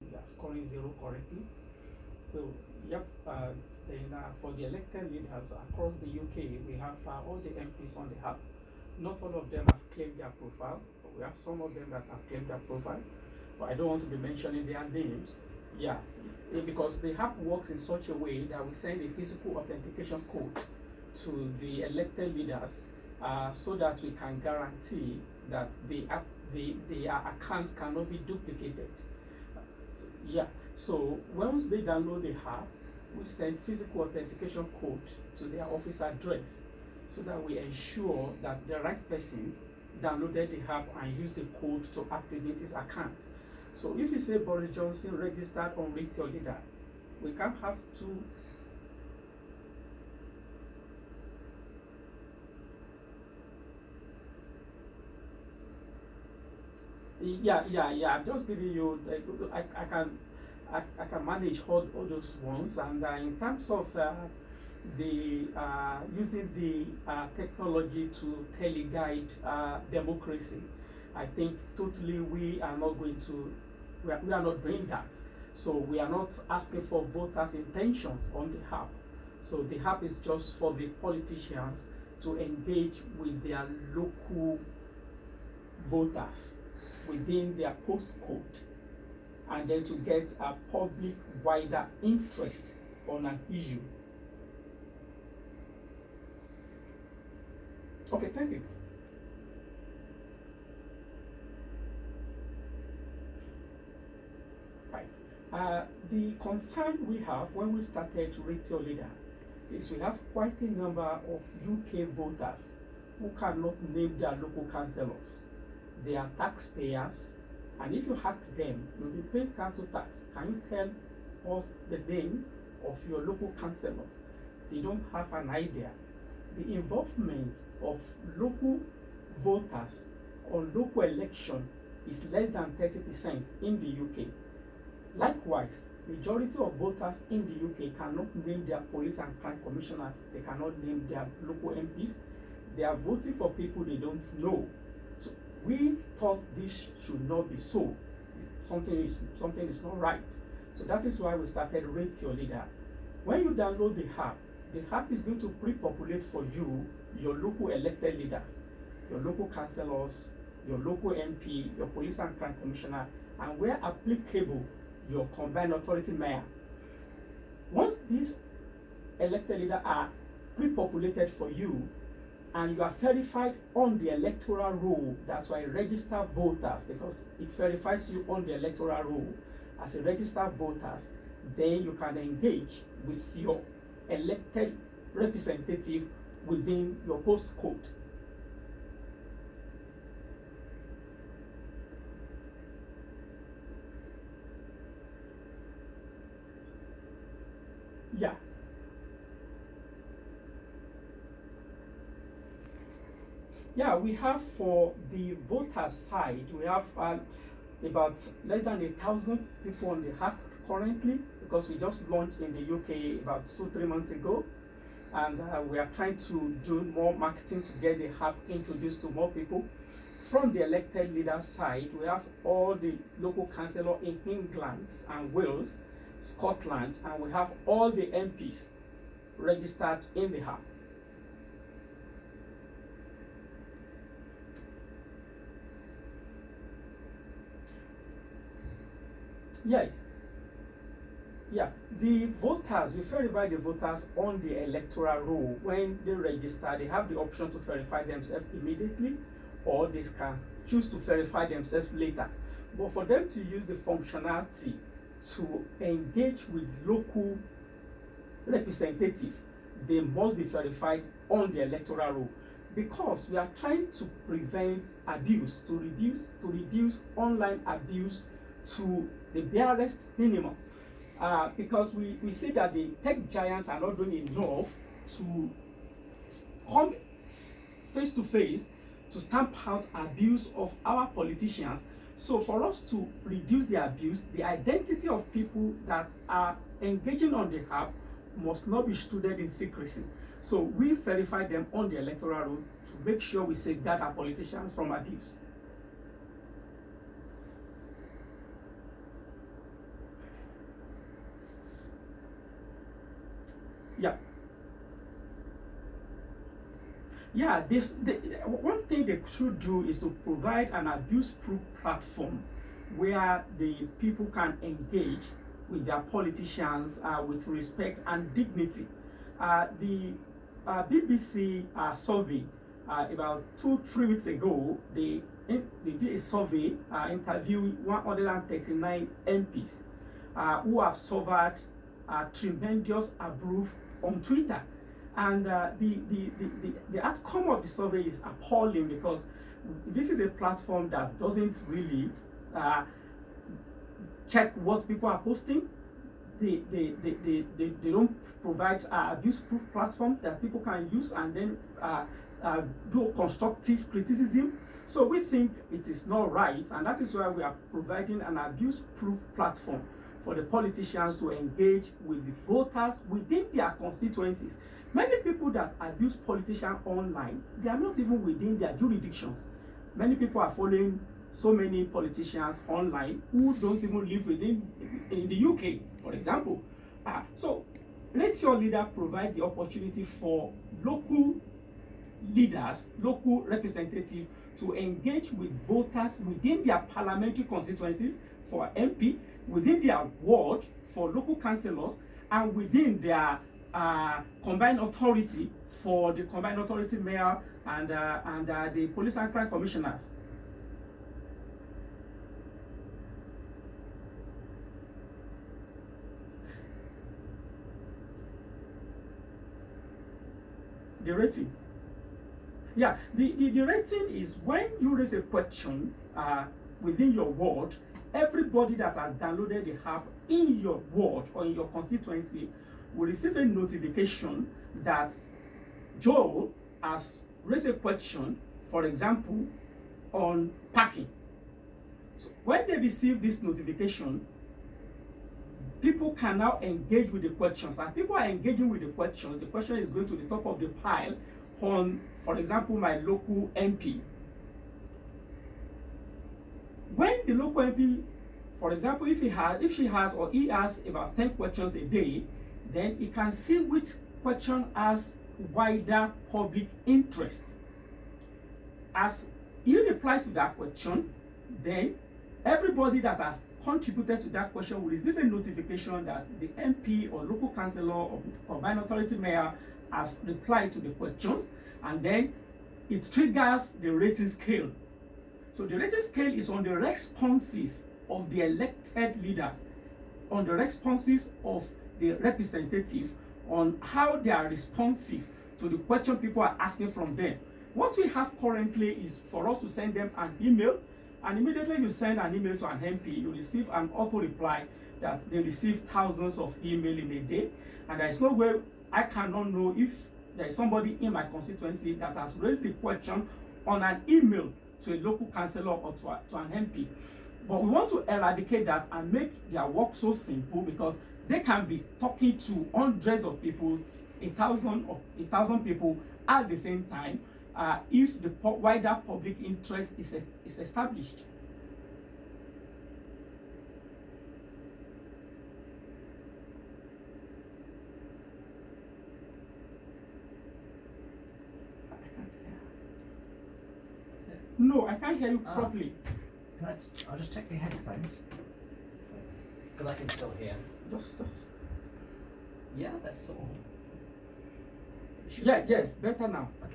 they are scoring zero correctly. So, yep, then for the elected leaders across the UK, we have all the MPs on the app. Not all of them have claimed their profile, but we have some of them that have claimed their profile. But I don't want to be mentioning their names. Yeah, because the app works in such a way that we send a physical authentication code to the elected leaders so that we can guarantee that their accounts cannot be duplicated. Yeah, so once they download the app, we send physical authentication code to their office address so that we ensure that the right person downloaded the app and used the code to activate his account. So if you say Boris Johnson registered on Rate Your Leader, we can't have two. Yeah. I'm just giving you. I can manage all those ones. And in terms of the using the technology to teleguide democracy, I think totally we are not going to. We are not doing that. So we are not asking for voters' intentions on the app. So the app is just for the politicians to engage with their local voters within their postcode and then to get a public wider interest on an issue. Okay, thank you. Right. The concern we have when we started Rate Your Leader is we have quite a number of UK voters who cannot name their local councillors. They are taxpayers, and if you ask them, you'll be paying council tax. Can you tell us the name of your local councillors? They don't have an idea. The involvement of local voters on local election is less than 30% in the UK. Likewise, majority of voters in the UK cannot name their police and crime commissioners. They cannot name their local MPs. They are voting for people they don't know. So we thought this should not be so. Something is not right. So that is why we started Rate Your Leader. When you download the app is going to pre-populate for you your local elected leaders, your local councillors, your local MP, your police and crime commissioner, and where applicable, your combined authority mayor. Once these elected leaders are pre-populated for you and you are verified on the electoral roll, that's why registered voters, because it verifies you on the electoral roll as a registered voters, then you can engage with your elected representative within your postcode. Yeah. Yeah, we have for the voters side, we have about less than 1,000 people on the app currently, because we just launched in the UK about 2-3 months ago, and we are trying to do more marketing to get the app introduced to more people. From the elected leader side, we have all the local councillor in England and Wales, Scotland, and we have all the MPs registered in the app. Yes. Yeah, the voters, we verify the voters on the electoral roll. When they register, they have the option to verify themselves immediately, or they can choose to verify themselves later. But for them to use the functionality to engage with local representative, they must be verified on the electoral roll, because we are trying to prevent abuse, to reduce online abuse to the barest minimum. Because we see that the tech giants are not doing enough to come face to face to stamp out abuse of our politicians. So for us to reduce the abuse, the identity of people that are engaging on the app must not be stored in secrecy. So we verify them on the electoral roll to make sure we safeguard our politicians from abuse. Yeah. Yeah, one thing they should do is to provide an abuse-proof platform where the people can engage with their politicians with respect and dignity. The BBC survey about 2-3 weeks ago, they did a survey interviewing 139 MPs who have suffered tremendous abuse on Twitter. And the outcome of the survey is appalling because this is a platform that doesn't really check what people are posting. They don't provide abuse-proof platform that people can use and then do constructive criticism. So we think it is not right, and that is why we are providing an abuse-proof platform for the politicians to engage with the voters within their constituencies. Many people that abuse politicians online, they are not even within their jurisdictions. Many people are following so many politicians online who don't even live in the UK, for example. So let your leader provide the opportunity for local leaders, local representatives to engage with voters within their parliamentary constituencies for MP, within their ward for local councillors, and within their combined authority for the combined authority mayor and the police and crime commissioners. The rating. Yeah, the rating is when you raise a question within your ward, everybody that has downloaded the app in your ward or in your constituency will receive a notification that Joel has raised a question, for example, on parking. So when they receive this notification, people can now engage with the questions. And people are engaging with the questions. The question is going to the top of the pile on, for example, my local MP. When the local MP, for example, if he has about 10 questions a day, then he can see which question has wider public interest. As he replies to that question, then everybody that has contributed to that question will receive a notification that the MP or local councillor or combined authority mayor has replied to the questions, and then it triggers the rating scale. So the rating scale is on the responses of the elected leaders, on the responses of the representative, on how they are responsive to the question people are asking from them. What we have currently is for us to send them an email, and immediately you send an email to an MP, you receive an auto reply that they receive thousands of emails in a day, and there is no way I cannot know if there is somebody in my constituency that has raised the question on an email to a local councillor or to an MP. But we want to eradicate that and make their work so simple, because they can be talking to hundreds of people, 1,000 people at the same time, if the wider public interest is established. No, I can't hear you properly. I'll just check the headphones. Because I can still hear. Just. Yeah, that's all. Yeah, yes, better now. Okay.